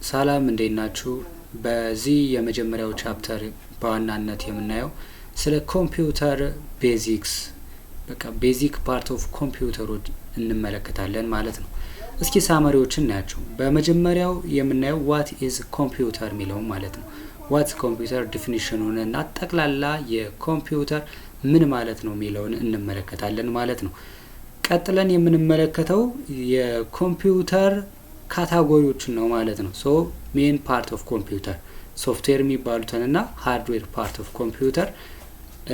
ሰላም እንዴት ናችሁ? በዚህ የመጀመሪያው ቻፕተር በዋናነት የምናየው ስለ ኮምፒውተር ቤዚክስ ቤዚክ ፓርት ኦፍ ኮምፒውተሮች እንመለከታለን ማለት ነው። እስኪ ሳመሪዎችን እናያቸው። በመጀመሪያው የምናየው ዋት ኢዝ ኮምፒውተር የሚለው ማለት ነው። ዋት ኮምፒውተር ዲፊኒሽኑን እና ጠቅላላ የኮምፒውተር ምን ማለት ነው የሚለውን እንመለከታለን ማለት ነው። ቀጥለን የምንመለከተው የኮምፒውተር ካታጎሪዎችን ነው ማለት ነው። ሶ ሜን ፓርት ኦፍ ኮምፒውተር ሶፍትዌር የሚባሉትንና ሃርድዌር ፓርት ኦፍ ኮምፒውተር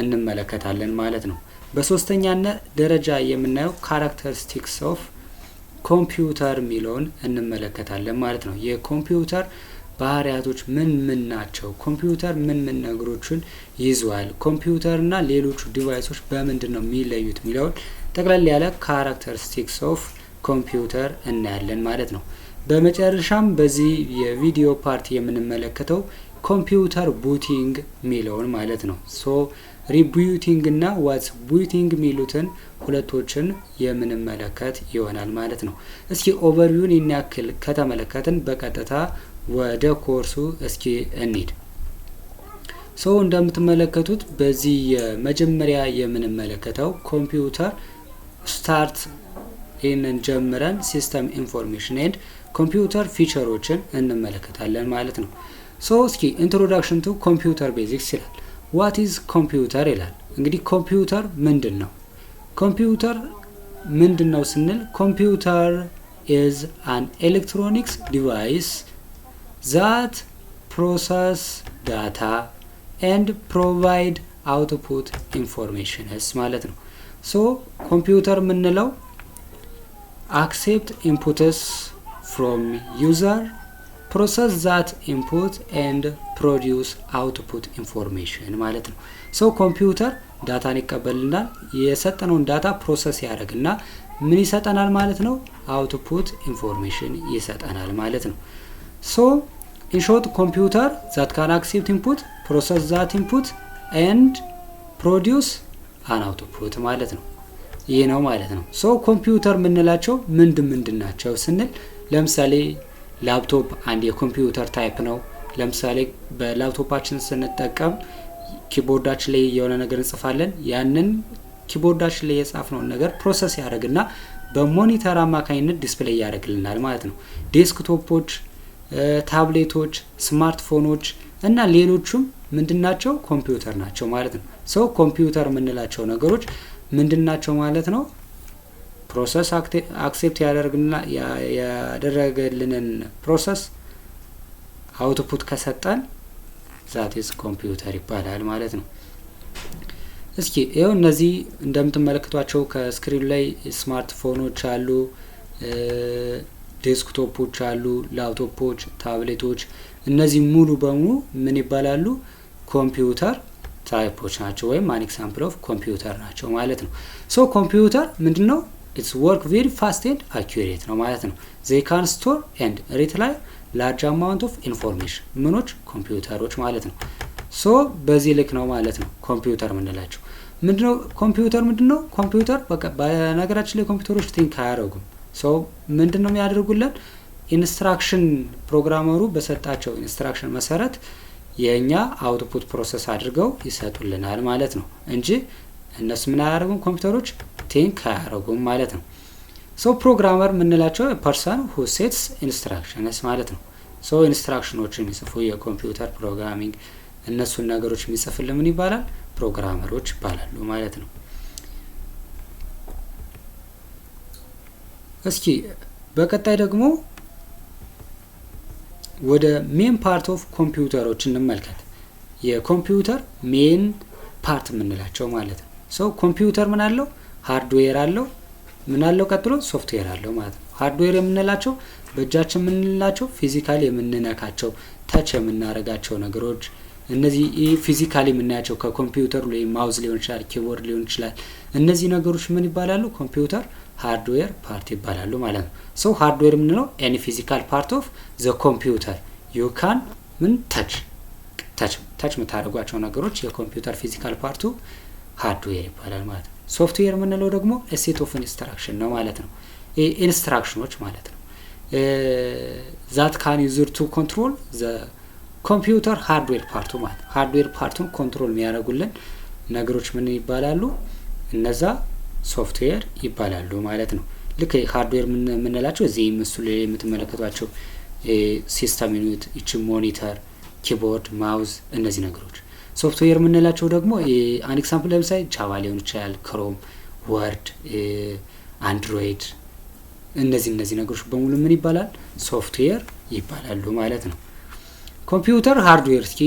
እንመለከታለን ማለት ነው። በሶስተኛነት ደረጃ የምናየው ካራክተሪስቲክስ ኦፍ ኮምፒውተር የሚለውን እንመለከታለን ማለት ነው። የኮምፒውተር ባህሪያቶች ምን ምን ናቸው? ኮምፒውተር ምን ምን ነገሮችን ይዟል? ኮምፒውተርና ሌሎቹ ዲቫይሶች በምንድን ነው የሚለዩት የሚለውን ጠቅላላ ያለ ካራክተሪስቲክስ ኦፍ ኮምፒውተር እናያለን ማለት ነው። በመጨረሻም በዚህ የቪዲዮ ፓርት የምንመለከተው ኮምፒውተር ቡቲንግ የሚለውን ማለት ነው። ሶ ሪቡቲንግ እና ዋትስ ቡቲንግ የሚሉትን ሁለቶችን የምንመለከት ይሆናል ማለት ነው። እስኪ ኦቨርቪውን ይናክል ከተመለከትን በቀጥታ ወደ ኮርሱ እስኪ እንሂድ። ሶ እንደምትመለከቱት በዚህ የመጀመሪያ የምንመለከተው ኮምፒውተር ስታርት ይህንን ጀምረን ሲስተም ኢንፎርሜሽን ኤንድ ኮምፒውተር ፊቸሮችን እንመለከታለን ማለት ነው። ሶ እስኪ ኢንትሮዳክሽን ቱ ኮምፒውተር ቤዚክስ ይላል። ዋት ኢዝ ኮምፒውተር ይላል። እንግዲህ ኮምፒውተር ምንድን ነው? ኮምፒውተር ምንድን ነው ስንል ኮምፒውተር ኢዝ አን ኤሌክትሮኒክስ ዲቫይስ ዛት ፕሮሰስ ዳታ ኤንድ ፕሮቫይድ አውትፑት ኢንፎርሜሽንስ ማለት ነው። ሶ ኮምፒውተር የምንለው accept inputs from user, process that input and produce output information ማለት ነው። ሶ ኮምፒውተር ዳታን ይቀበልናል። የሰጠነውን ዳታ ፕሮሰስ ያደርግና ምን ይሰጠናል ማለት ነው? አውትፑት ኢንፎርሜሽን ይሰጠናል ማለት ነው። ሶ in short computer that can accept input, process that input and produce an output ማለት ነው። ይህ ነው ማለት ነው። ሶ ኮምፒውተር የምንላቸው ምንድን ናቸው ስንል ለምሳሌ ላፕቶፕ አንድ የኮምፒውተር ታይፕ ነው። ለምሳሌ በላፕቶፓችን ስንጠቀም ኪቦርዳችን ላይ የሆነ ነገር እንጽፋለን። ያንን ኪቦርዳችን ላይ የጻፍነውን ነገር ፕሮሰስ ያደርግና በሞኒተር አማካኝነት ዲስፕሌይ ያደርግልናል ማለት ነው። ዴስክቶፖች፣ ታብሌቶች፣ ስማርትፎኖች እና ሌሎቹም ምንድናቸው? ኮምፒውተር ናቸው ማለት ነው። ሶ ኮምፒውተር የምንላቸው ነገሮች ምንድናቸው ማለት ነው? ፕሮሰስ አክሴፕት ያደረገልንን ፕሮሰስ አውትፑት ከሰጠን ዛት ኢዝ ኮምፒውተር ይባላል ማለት ነው። እስኪ ይኸው እነዚህ እንደምትመለከቷቸው ከስክሪን ላይ ስማርትፎኖች አሉ፣ ዴስክቶፖች አሉ፣ ላፕቶፖች፣ ታብሌቶች እነዚህ ሙሉ በሙሉ ምን ይባላሉ? ኮምፒውተር ታይፖች ናቸው ወይም አን ኤግዛምፕል ኦፍ ኮምፒውተር ናቸው ማለት ነው። ሶ ኮምፒውተር ምንድነው? ኢትስ ወርክ ቬሪ ፋስት ኤንድ አኩሬት ነው ማለት ነው። ዜይ ካን ስቶር ኤንድ ሪትራይቭ ላርጅ አማውንት ኦፍ ኢንፎርሜሽን ምኖች? ኮምፒውተሮች ማለት ነው። ሶ በዚህ ልክ ነው ማለት ነው ኮምፒውተር ምንላቸው። ምንድነው ኮምፒውተር? ምንድነው ኮምፒውተር? በቃ በነገራችን ላይ ኮምፒውተሮች ቲንክ አያደርጉም። ሶ ምንድነው የሚያደርጉልን? ኢንስትራክሽን ፕሮግራመሩ በሰጣቸው ኢንስትራክሽን መሰረት የኛ አውትፑት ፕሮሰስ አድርገው ይሰጡልናል ማለት ነው እንጂ እነሱ ምን አያደርጉም? ኮምፒውተሮች ቲንክ አያደርጉም ማለት ነው። ሶ ፕሮግራመር የምንላቸው ፐርሰን ሁ ሴትስ ኢንስትራክሽንስ ማለት ነው። ሶ ኢንስትራክሽኖችን የሚጽፉ የኮምፒውተር ፕሮግራሚንግ እነሱን ነገሮች የሚጽፍልን ምን ይባላል? ፕሮግራመሮች ይባላሉ ማለት ነው። እስኪ በቀጣይ ደግሞ ወደ ሜን ፓርት ኦፍ ኮምፒውተሮች እንመልከት። የኮምፒውተር ሜን ፓርት የምንላቸው ማለት ነው። ሶ ኮምፒውተር ምን አለው? ሃርድዌር አለው። ምን አለው? ቀጥሎ ሶፍትዌር አለው ማለት ነው። ሃርድዌር የምንላቸው በእጃችን የምንላቸው ፊዚካሊ የምንነካቸው ታች የምናረጋቸው ነገሮች እነዚህ ፊዚካሊ የምናያቸው ከኮምፒውተሩ ላይ ማውዝ ሊሆን ይችላል፣ ኪቦርድ ሊሆን ይችላል። እነዚህ ነገሮች ምን ይባላሉ? ኮምፒውተር ሃርድዌር ፓርት ይባላሉ ማለት ነው። ሶ ሃርድዌር የምንለው ኤኒ ፊዚካል ፓርት ኦፍ ዘ ኮምፒውተር ዩ ካን ምን ታች የምታደርጓቸው ነገሮች የኮምፒውተር ፊዚካል ፓርቱ ሃርድዌር ይባላል ማለት ነው። ሶፍትዌር የምንለው ደግሞ ሴት ኦፍ ኢንስትራክሽን ነው ማለት ነው። ኢንስትራክሽኖች ማለት ነው። ዛት ካን ዩዝድ ቱ ኮንትሮል ዘ ኮምፒውተር ሃርድዌር ፓርቱ ማለት ሃርድዌር ፓርቱን ኮንትሮል የሚያደርጉልን ነገሮች ምን ይባላሉ? እነዛ ሶፍትዌር ይባላሉ ማለት ነው። ልክ ሃርድዌር የምንላቸው እዚህ ምስሉ ላይ የምትመለከቷቸው ሲስተም ዩኒት፣ እቺ ሞኒተር፣ ኪቦርድ፣ ማውዝ እነዚህ ነገሮች። ሶፍትዌር የምንላቸው ደግሞ አን ኤግዛምፕል ለምሳሌ ጃቫ ሊሆን ይችላል፣ ክሮም፣ ወርድ፣ አንድሮይድ እነዚህ ነገሮች በሙሉ ምን ይባላል? ሶፍትዌር ይባላሉ ማለት ነው። ኮምፒውተር ሃርድዌር እስኪ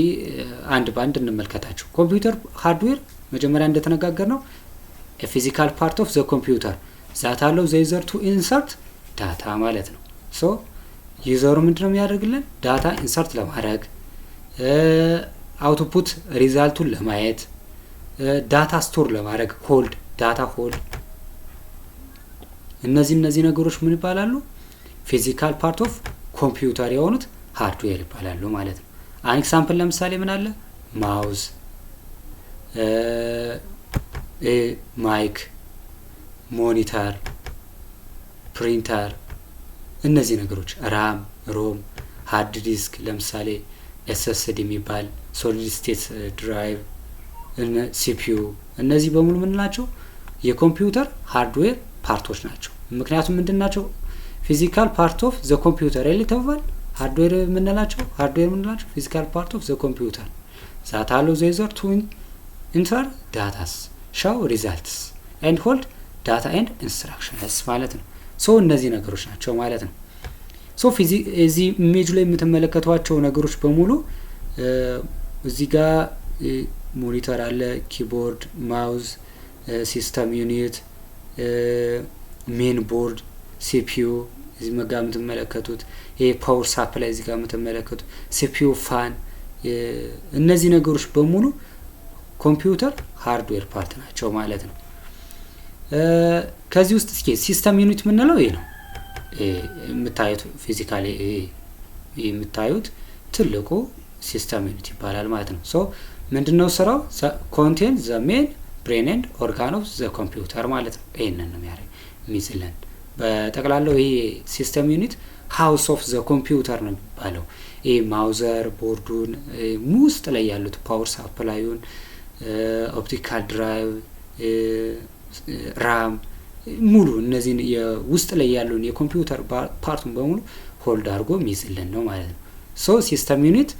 አንድ ባንድ እንመልከታቸው። ኮምፒውተር ሃርድዌር መጀመሪያ እንደተነጋገር ነው ፊዚካል ፓርት ኦፍ ዘ ኮምፒውተር ዛት አለው ዩዘር ቱ ኢንሰርት ዳታ ማለት ነው። ሶ ዩዘሩ ምንድነው የሚያደርግልን? ዳታ ኢንሰርት ለማድረግ አውትፑት ሪዛልቱን ለማየት ዳታ ስቶር ለማድረግ ሆልድ ዳታ ሆልድ እነዚህ ነገሮች ምን ይባላሉ? ፊዚካል ፓርት ኦፍ ኮምፒውተር የሆኑት ሃርድዌር ይባላሉ ማለት ነው። አን ኤግዛምፕል ለምሳሌ ምን አለ? ማውዝ፣ ማይክ፣ ሞኒተር፣ ፕሪንተር እነዚህ ነገሮች ራም፣ ሮም፣ ሃርድ ዲስክ ለምሳሌ ኤስኤስዲ የሚባል ሶሊድ ስቴት ድራይቭ፣ ሲፒዩ እነዚህ በሙሉ ምን ናቸው? የኮምፒውተር ሃርድዌር ፓርቶች ናቸው። ምክንያቱም ምንድን ናቸው? ፊዚካል ፓርት ኦፍ ዘ ኮምፒውተር ይልተባል። ሃርድዌር የምንላቸው ፊዚካል ፓርት ኦፍ ዘ ኮምፒውተር ዛት አለው ዩዘር ቱ ኢንተር ዳታስ ሻው ሪዛልትስ ኤንድ ሆልድ ዳታ ኤንድ ኢንስትራክሽንስ ማለት ነው። ሶ እነዚህ ነገሮች ናቸው ማለት ነው። ሶ እዚህ ኢሜጅ ላይ የምትመለከቷቸው ነገሮች በሙሉ እዚህ ጋር ሞኒተር አለ፣ ኪቦርድ፣ ማውዝ፣ ሲስተም ዩኒት፣ ሜን ቦርድ፣ ሲፒዩ እዚህ መጋ የምትመለከቱት ይሄ ፓወር ሳፕላይ እዚህ ጋር የምትመለከቱት ሲፒዩ፣ ፋን እነዚህ ነገሮች በሙሉ ኮምፒውተር ሃርድዌር ፓርት ናቸው ማለት ነው። ከዚህ ውስጥ እስኪ ሲስተም ዩኒት የምንለው ይሄ ነው። የምታዩት ፊዚካሊ የምታዩት ትልቁ ሲስተም ዩኒት ይባላል ማለት ነው። ሶ ምንድነው ስራው? ኮንቴን ዘ ሜን ብሬን ኤንድ ኦርጋን ኦፍ ዘ ኮምፒውተር ማለት ነው። ይሄንን ነው የሚይዝልን በጠቅላላው። ይሄ ሲስተም ዩኒት ሃውስ ኦፍ ዘ ኮምፒውተር ነው የሚባለው። ይሄ ማውዘር ቦርዱን ውስጥ ላይ ያሉት ፓወር ሳፕላዩን፣ ኦፕቲካል ድራይቭ፣ ራም ሙሉ እነዚህን የውስጥ ላይ ያሉን የኮምፒውተር ፓርቱን በሙሉ ሆልድ አድርጎ የሚይዝልን ነው ማለት ነው። ሶ ሲስተም ዩኒት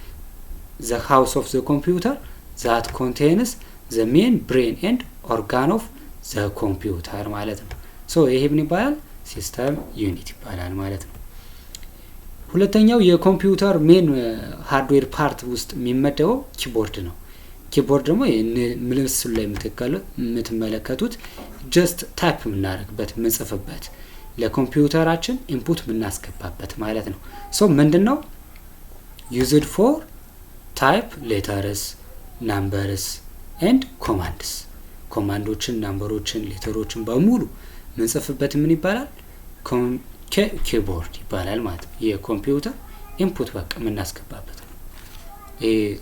ዘ ሃውስ ኦፍ ዘ ኮምፒውተር ዛት ኮንቴንስ ዘ ሜን ብሬን ኤንድ ኦርጋን ኦፍ ዘ ኮምፒውተር ማለት ነው። ሶ ይሄ ምን ይባላል? ሲስተም ዩኒት ይባላል ማለት ነው። ሁለተኛው የኮምፒውተር ሜን ሃርድዌር ፓርት ውስጥ የሚመደበው ኪቦርድ ነው። ኪቦርድ ደግሞ ምስሉ ላይ የምትመለከቱት ጀስት ታይፕ የምናደርግበት የምንጽፍበት ለኮምፒውተራችን ኢንፑት የምናስገባበት ማለት ነው። ሶ ምንድነው ዩዝድ ፎር ታይፕ ሌተርስ ናምበርስ ኤንድ ኮማንድስ ኮማንዶችን ናምበሮችን ሌተሮችን በሙሉ ምንጽፍበት ምን ይባላል? ኪቦርድ ይባላል ማለት ነው። የኮምፒውተር ኢንፑት በቃ የምናስገባበት ነው።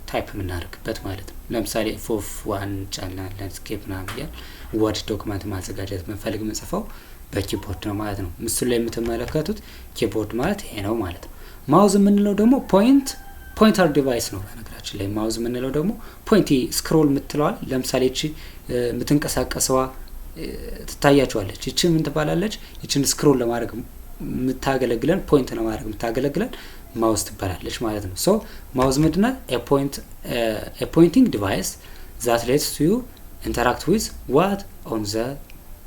ታይፕ የምናደርግበት ማለት ነው። ለምሳሌ ፎፍ ዋን ጫና ላንድስኬፕ ምናምን ያል ወርድ ዶክመንት ማዘጋጀት መንፈልግ ምንጽፈው በኪቦርድ ነው ማለት ነው። ምስሉ ላይ የምትመለከቱት ኪቦርድ ማለት ይሄ ነው ማለት ነው። ማውዝ የምንለው ደግሞ ፖይንተር ዲቫይስ ነው። በነገራችን ላይ ማውዝ የምንለው ደግሞ ፖይንቲ ስክሮል የምትለዋል። ለምሳሌ እቺ የምትንቀሳቀሰዋ ትታያቸዋለች። እቺ ምን ትባላለች? እቺን ስክሮል ለማድረግ የምታገለግለን ፖይንት ለማድረግ የምታገለግለን ማውዝ ትባላለች ማለት ነው። ሶ ማውዝ ምንድነው? a pointing device that lets you interact with what on the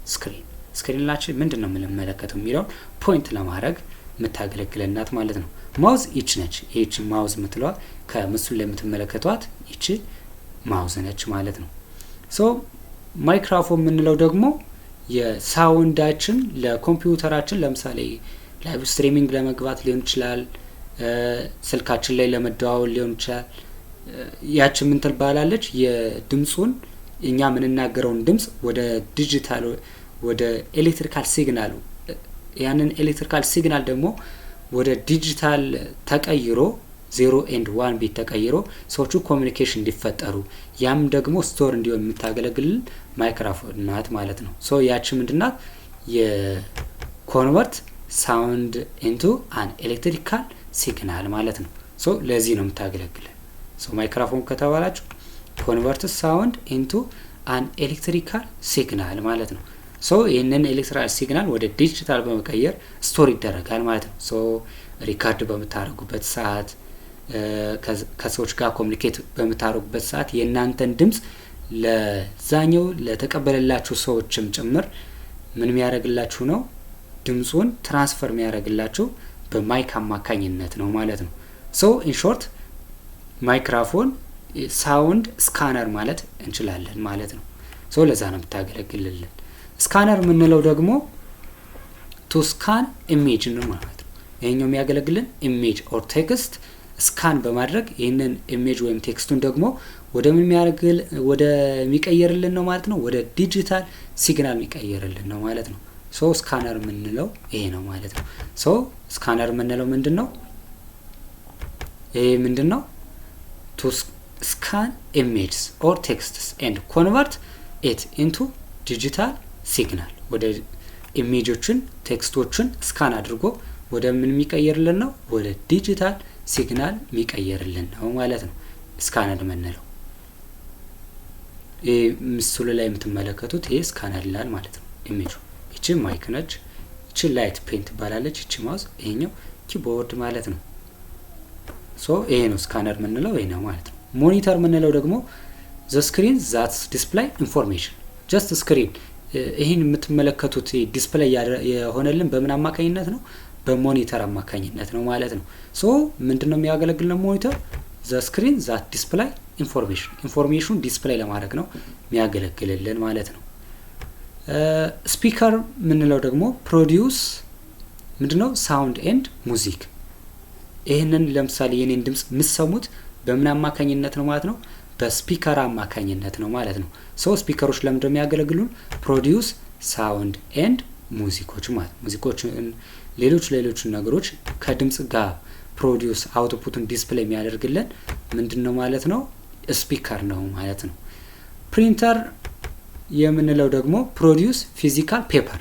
screen ስክሪናችን ምንድነው የምንመለከተው የሚለው ፖይንት ለማድረግ የምታገለግለናት ማለት ነው። ማውዝ ይች ነች። ይች ማውዝ የምትለዋ ከምስሉ ላይ የምትመለከቷት ይች ማውዝ ነች ማለት ነው። ሶ ማይክሮፎን የምንለው ደግሞ የሳውንዳችን ለኮምፒውተራችን ለምሳሌ ላይቭ ስትሪሚንግ ለመግባት ሊሆን ይችላል፣ ስልካችን ላይ ለመደዋወል ሊሆን ይችላል። ያቺ ምን ትባላለች? የድምጹን እኛ የምንናገረውን ድምጽ ወደ ዲጂታል ወደ ኤሌክትሪካል ሲግናል ያንን ኤሌክትሪካል ሲግናል ደግሞ ወደ ዲጂታል ተቀይሮ 0 and 1 ቢት ተቀይሮ ሰዎቹ ኮሚኒኬሽን እንዲፈጠሩ ያም ደግሞ ስቶር እንዲሆን የምታገለግልን ማይክሮፎን ናት ማለት ነው። ሶ ያቺ ምንድናት? የኮንቨርት ሳውንድ ኢንቱ አን ኤሌክትሪካል ሲግናል ማለት ነው። ሶ ለዚህ ነው የምታገለግለን። ሶ ማይክሮፎን ከተባላችሁ ኮንቨርትስ ሳውንድ ኢንቱ አን ኤሌክትሪካል ሲግናል ማለት ነው። ሶ ይህንን ኤሌክትሪካል ሲግናል ወደ ዲጂታል በመቀየር ስቶር ይደረጋል ማለት ነው። ሶ ሪካርድ በምታደርጉበት ሰዓት፣ ከሰዎች ጋር ኮሚኒኬት በምታደርጉበት ሰዓት የእናንተን ድምጽ ለዛኛው ለተቀበለላችሁ ሰዎችም ጭምር ምን የሚያደርግላችሁ ነው? ድምጹን ትራንስፈር የሚያደርግላችሁ በማይክ አማካኝነት ነው ማለት ነው። ሶ ኢን ሾርት ማይክሮፎን ሳውንድ ስካነር ማለት እንችላለን ማለት ነው። ሶ ለዛ ነው የምታገለግልልን። ስካነር የምንለው ደግሞ ቱ ስካን ኢሜጅ ነው ማለት ነው። ይሄኛው የሚያገለግልን ኢሜጅ ኦር ቴክስት ስካን በማድረግ ይህንን ኢሜጅ ወይም ቴክስቱን ደግሞ ወደ ምን ወደ የሚቀየርልን ነው ማለት ነው። ወደ ዲጂታል ሲግናል የሚቀየርልን ነው ማለት ነው። ሶ ስካነር የምንለው ይሄ ነው ማለት ነው። ሶ ስካነር የምንለው ምንድነው? ይሄ ምንድነው? ቱ ስካን ኢሜጅስ ኦር ቴክስትስ ኤንድ ኮንቨርት ኢት ኢንቱ ዲጂታል ሲግናል። ወደ ኢሜጆችን ቴክስቶችን ስካን አድርጎ ወደ ምን የሚቀየርልን ነው? ወደ ዲጂታል ሲግናል የሚቀየርልን ነው ማለት ነው ስካነር የምንለው። ይሄ ምስሉ ላይ የምትመለከቱት ይሄ ስካነር ይላል ማለት ነው ኢሜጁ። እቺ ማይክ ነች፣ እቺ ላይት ፔን ትባላለች፣ እቺ ማውዝ፣ ይሄኛው ኪቦርድ ማለት ነው። ሶ ይሄ ነው ስካነር የምንለው ይሄ ነው ማለት ነው። ሞኒተር የምንለው ደግሞ ዘ ስክሪን ዛትስ ዲስፕላይ ኢንፎርሜሽን ጀስት ስክሪን። ይሄን የምትመለከቱት ዲስፕላይ የሆነልን በምን አማካኝነት ነው? በሞኒተር አማካኝነት ነው ማለት ነው። ሶ ምንድነው የሚያገለግለው ሞኒተር? ዘ ስክሪን ዛት ዲስፕላይ ኢንፎርሜሽን ዲስፕላይ ለማድረግ ነው የሚያገለግልልን ማለት ነው። ስፒከር የምንለው ደግሞ ፕሮዲውስ ምንድነው? ሳውንድ ኤንድ ሙዚክ። ይህንን ለምሳሌ የኔን ድምጽ የምትሰሙት በምን አማካኝነት ነው ማለት ነው? በስፒከር አማካኝነት ነው ማለት ነው። ሶ ስፒከሮች ለምንድነው የሚያገለግሉን? ፕሮዲውስ ሳውንድ ኤንድ ሙዚኮች ማለት ሙዚኮችን ሌሎች ነገሮች ከድምጽ ጋር ፕሮዲውስ አውትፑትን ዲስፕሌይ የሚያደርግልን ምንድነው ማለት ነው? ስፒከር ነው ማለት ነው። ፕሪንተር የምንለው ደግሞ ፕሮዲውስ ፊዚካል ፔፐር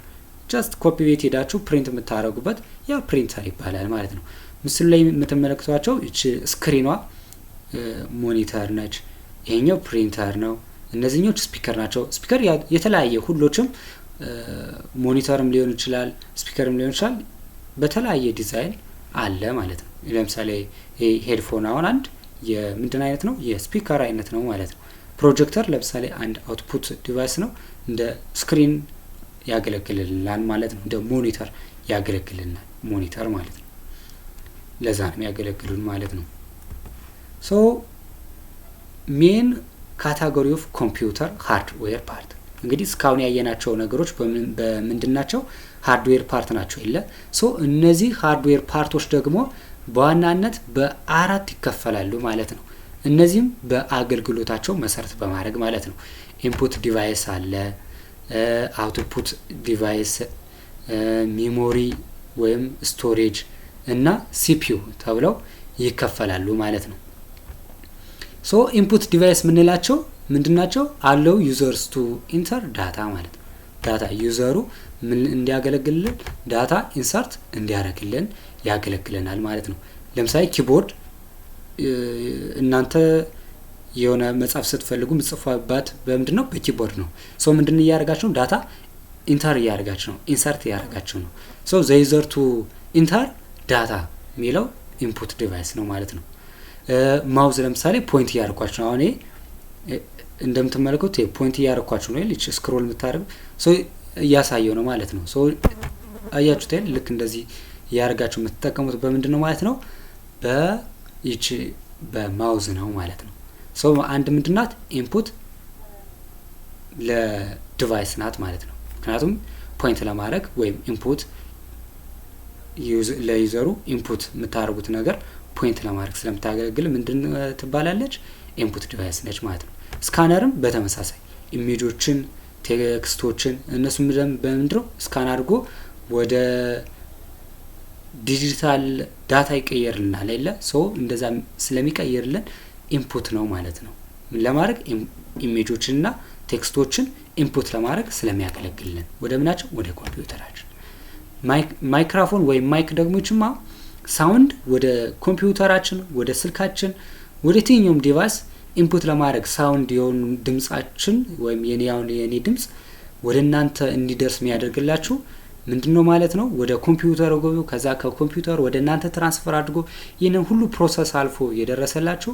ጀስት ኮፒ ቤት ሄዳችሁ ፕሪንት የምታደርጉበት ያ ፕሪንተር ይባላል ማለት ነው። ምስሉ ላይ የምትመለከቷቸው እቺ ስክሪኗ ሞኒተር ነች፣ ይሄኛው ፕሪንተር ነው፣ እነዚህኞች ስፒከር ናቸው። ስፒከር የተለያየ ሁሎችም ሞኒተርም ሊሆን ይችላል፣ ስፒከርም ሊሆን ይችላል፣ በተለያየ ዲዛይን አለ ማለት ነው። ለምሳሌ ሄድፎን አሁን አንድ የምንድን አይነት ነው? የስፒከር አይነት ነው ማለት ነው። ፕሮጀክተር ለምሳሌ አንድ አውትፑት ዲቫይስ ነው፣ እንደ ስክሪን ያገለግልልናል ማለት ነው። እንደ ሞኒተር ያገለግልልናል ሞኒተር ማለት ነው። ለዛ ነው የሚያገለግሉን ማለት ነው። ሶ ሜን ካታጎሪ ኦፍ ኮምፒውተር ሃርድዌር ፓርት እንግዲህ እስካሁን ያየናቸው ነገሮች በምንድናቸው? ሃርድዌር ፓርት ናቸው ይለ። ሶ እነዚህ ሃርድዌር ፓርቶች ደግሞ በዋናነት በአራት ይከፈላሉ ማለት ነው። እነዚህም በአገልግሎታቸው መሰረት በማድረግ ማለት ነው። ኢንፑት ዲቫይስ አለ፣ አውትፑት ዲቫይስ፣ ሚሞሪ ወይም ስቶሬጅ እና ሲፒዩ ተብለው ይከፈላሉ ማለት ነው። ሶ ኢንፑት ዲቫይስ የምንላቸው ምንድናቸው? አለው ዩዘርስ ቱ ኢንተር ዳታ ማለት ነው። ዳታ ዩዘሩ ምን እንዲያገለግልልን ዳታ ኢንሰርት እንዲያደርግልን ያገለግለናል ማለት ነው። ለምሳሌ ኪቦርድ እናንተ የሆነ መጻፍ ስትፈልጉ ምጽፋባት በምንድነው? በኪቦርድ ነው። ሶ ምንድን እያደረጋችሁ ዳታ ኢንተር እያደረጋችሁ ነው፣ ኢንሰርት እያደረጋችሁ ነው። ሶ ዘ ዩዘር ቱ ኢንተር ዳታ የሚለው ኢንፑት ዲቫይስ ነው ማለት ነው። ማውዝ ለምሳሌ ፖይንት እያደረኳችሁ ነው። አሁን እንደምትመለከቱት ፖይንት እያደረኳችሁ ነው። ልጅ ስክሮል የምታደርጉ ሶ እያሳየው ነው ማለት ነው። ሶ አያችሁት አይደል? ልክ እንደዚህ እያደረጋችሁ የምትጠቀሙት በምንድን ነው ማለት ነው? በይቺ በማውዝ ነው ማለት ነው። ሶ አንድ ምንድናት? ኢንፑት ለዲቫይስ ናት ማለት ነው። ምክንያቱም ፖይንት ለማድረግ ወይም ኢንፑት ለዩዘሩ ኢንፑት የምታደርጉት ነገር ፖይንት ለማድረግ ስለምታገለግል ምንድን ትባላለች? ኢንፑት ዲቫይስ ነች ማለት ነው። ስካነርም በተመሳሳይ ኢሜጆችን፣ ቴክስቶችን እነሱ በምንድነው ስካን አድርጎ ወደ ዲጂታል ዳታ ይቀየርልናል አይደለ? ሶ እንደዛ ስለሚቀየርልን ኢንፑት ነው ማለት ነው። ለማድረግ ኢሜጆችንና ቴክስቶችን ኢንፑት ለማድረግ ስለሚያገለግልልን ወደ ምናቸው ወደ ኮምፒውተራችን። ማይክሮፎን ወይም ማይክ ደግሞ ጭማ ሳውንድ ወደ ኮምፒውተራችን ወደ ስልካችን ወደ የትኛውም ዲቫይስ ኢንፑት ለማድረግ ሳውንድ የሆኑ ድምጻችን ወይም የኔ ድምጽ ወደ እናንተ እንዲደርስ የሚያደርግላችሁ ምንድነው ማለት ነው? ወደ ኮምፒውተር ገቡ ከዛ ከኮምፒውተር ወደ እናንተ ትራንስፈር አድርጎ ይሄንን ሁሉ ፕሮሰስ አልፎ የደረሰላችሁ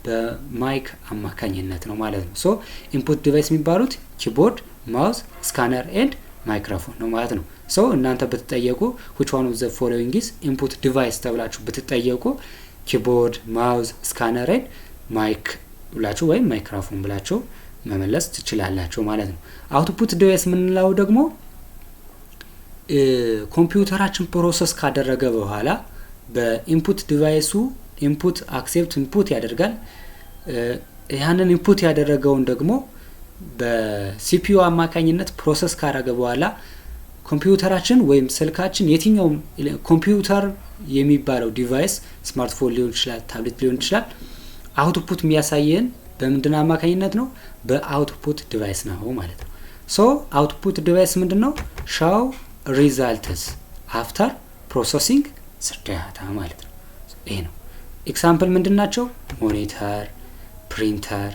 በማይክ አማካኝነት ነው ማለት ነው። ሶ ኢንፑት ዲቫይስ የሚባሉት ኪቦርድ፣ ማውስ፣ ስካነር ኤንድ ማይክሮፎን ነው ማለት ነው። ሶ እናንተ ብትጠየቁ which one of the following is input device ተብላችሁ ብትጠየቁ ኪቦርድ፣ ማውስ፣ ስካነር ኤንድ ማይክ ብላችሁ ወይም ማይክሮፎን ብላችሁ መመለስ ትችላላችሁ ማለት ነው። አውትፑት ዲቫይስ የምንለው ደግሞ ኮምፒውተራችን ፕሮሰስ ካደረገ በኋላ በኢንፑት ዲቫይሱ ኢንፑት አክሴፕት ኢንፑት ያደርጋል። ያንን ኢንፑት ያደረገውን ደግሞ በሲፒዩ አማካኝነት ፕሮሰስ ካደረገ በኋላ ኮምፒውተራችን ወይም ስልካችን የትኛው ኮምፒውተር የሚባለው ዲቫይስ ስማርትፎን ሊሆን ይችላል፣ ታብሌት ሊሆን ይችላል አውትፑት የሚያሳየን በምንድን አማካኝነት ነው? በአውትፑት ዲቫይስ ነው ማለት ነው። ሶ አውትፑት ዲቫይስ ምንድነው? show results after processing data ማለት ነው። ይሄ ነው። ኤግዛምፕል ምንድናቸው? ሞኒተር፣ ፕሪንተር፣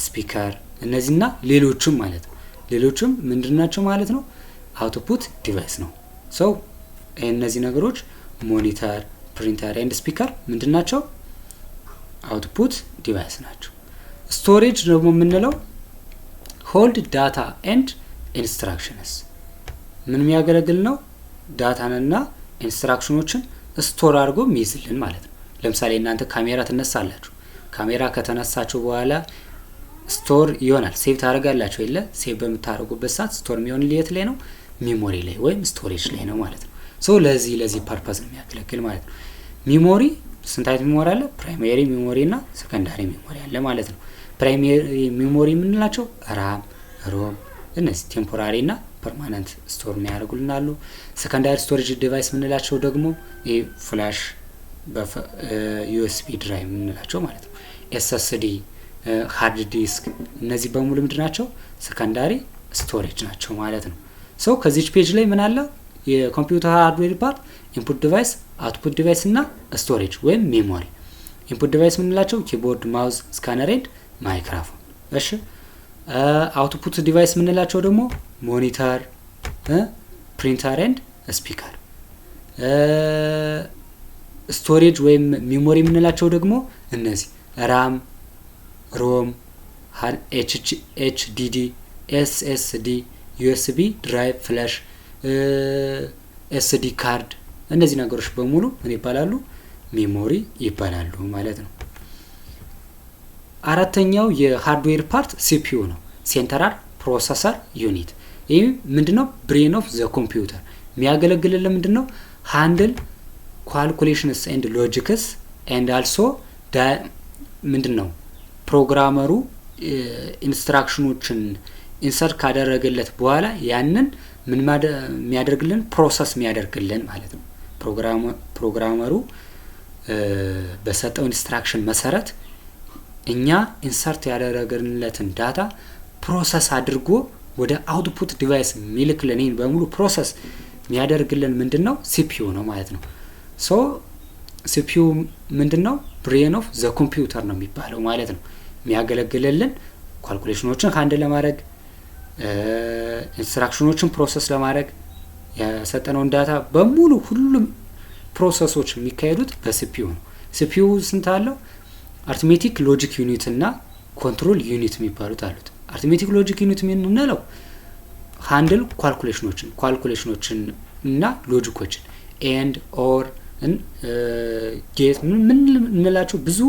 ስፒከር እነዚህና ሌሎችም ማለት ነው። ሌሎችም ምንድናቸው ማለት ነው? አውትፑት ዲቫይስ ነው። ሶ እነዚህ ነገሮች ሞኒተር፣ ፕሪንተር ኤንድ ስፒከር ምንድናቸው? አውትፑት ዲቫይስ ናቸው። ስቶሬጅ ደግሞ የምንለው ሆልድ ዳታ ኤንድ ኢንስትራክሽንስ ምን የሚያገለግል ነው? ዳታንና ኢንስትራክሽኖችን ስቶር አድርጎ የሚይዝልን ማለት ነው። ለምሳሌ እናንተ ካሜራ ትነሳላችሁ። ካሜራ ከተነሳችሁ በኋላ ስቶር ይሆናል፣ ሴቭ ታደርጋላችሁ አይደል? ሴቭ በምታደርጉበት ሰዓት ስቶር የሚሆን የት ላይ ነው? ሜሞሪ ላይ ወይም ስቶሬጅ ላይ ነው ማለት ነው። ሶ ለዚህ ፐርፐዝ ነው የሚያገለግል ማለት ነው። ሜሞሪ ስንት አይነት ሜሞሪ አለ? ፕራይመሪ ሜሞሪ እና ሰከንዳሪ ሜሞሪ አለ ማለት ነው። ፕራይመሪ ሜሞሪ የምንላቸው ራም፣ ሮም እነዚህ ቴምፖራሪ እና ፐርማነንት ስቶር የሚያደርጉልናሉ። ሰከንዳሪ ስቶሬጅ ዲቫይስ የምንላቸው ደግሞ ፍላሽ ዩኤስቢ ድራይቭ የምንላቸው ማለት ነው። ኤስኤስዲ፣ ሃርድ ዲስክ እነዚህ በሙሉ ምንድናቸው? ሰከንዳሪ ስቶሬጅ ናቸው ማለት ነው። ሶ ከዚህ ፔጅ ላይ ምን አለ? የኮምፒውተር ሃርድዌር ፓርት ኢንፑት ዲቫይስ፣ አውትፑት ዲቫይስ እና ስቶሬጅ ወይም ሜሞሪ። ኢንፑት ዲቫይስ የምንላቸው ኪቦርድ፣ ማውስ፣ ስካነር ኤንድ ማይክሮፎን። እሺ አውትፑት ዲቫይስ የምንላቸው ደግሞ ሞኒተር፣ ፕሪንተር ኤንድ ስፒከር። ስቶሬጅ ወይም ሜሞሪ የምንላቸው ደግሞ እነዚህ ራም፣ ሮም፣ ኤችዲዲ፣ ኤስኤስዲ፣ ዩኤስቢ ድራይቭ፣ ፍላሽ፣ ኤስዲ ካርድ እነዚህ ነገሮች በሙሉ ምን ይባላሉ? ሜሞሪ ይባላሉ ማለት ነው። አራተኛው የሃርድዌር ፓርት ሲፒዩ ነው። ሴንትራል ፕሮሰሰር ዩኒት። ይህ ምንድነው? ብሬን ኦፍ ዘ ኮምፒውተር የሚያገለግልልን ምንድነው? ሃንድል ካልኩሌሽንስ ኤንድ ሎጂክስ ኤንድ አልሶ ምንድነው ፕሮግራመሩ ኢንስትራክሽኖችን ኢንሰርት ካደረገለት በኋላ ያንን ምን የሚያደርግልን ፕሮሰስ የሚያደርግልን ማለት ነው። ፕሮግራመሩ በሰጠው ኢንስትራክሽን መሰረት እኛ ኢንሰርት ያደረግንለትን ዳታ ፕሮሰስ አድርጎ ወደ አውትፑት ዲቫይስ የሚልክልን ይሄን በሙሉ ፕሮሰስ የሚያደርግልን ምንድነው? ሲፒዩ ነው ማለት ነው። ሶ ሲፒዩ ምንድነው? ብሬን ኦፍ ዘ ኮምፒውተር ነው የሚባለው ማለት ነው። የሚያገለግልልን ካልኩሌሽኖችን ሃንድል ለማድረግ ኢንስትራክሽኖችን ፕሮሰስ ለማድረግ የሰጠነውን ዳታ በሙሉ ሁሉም ፕሮሰሶች የሚካሄዱት በሲፒዩ ነው። ሲፒዩ ስንት አለው? አርትሜቲክ ሎጂክ ዩኒት እና ኮንትሮል ዩኒት የሚባሉት አሉት። አርትሜቲክ ሎጂክ ዩኒት የምንለው ሃንድል ካልኩሌሽኖችን እና ሎጂኮችን ኤንድ ኦር ጌት ምን እንላቸው ብዙ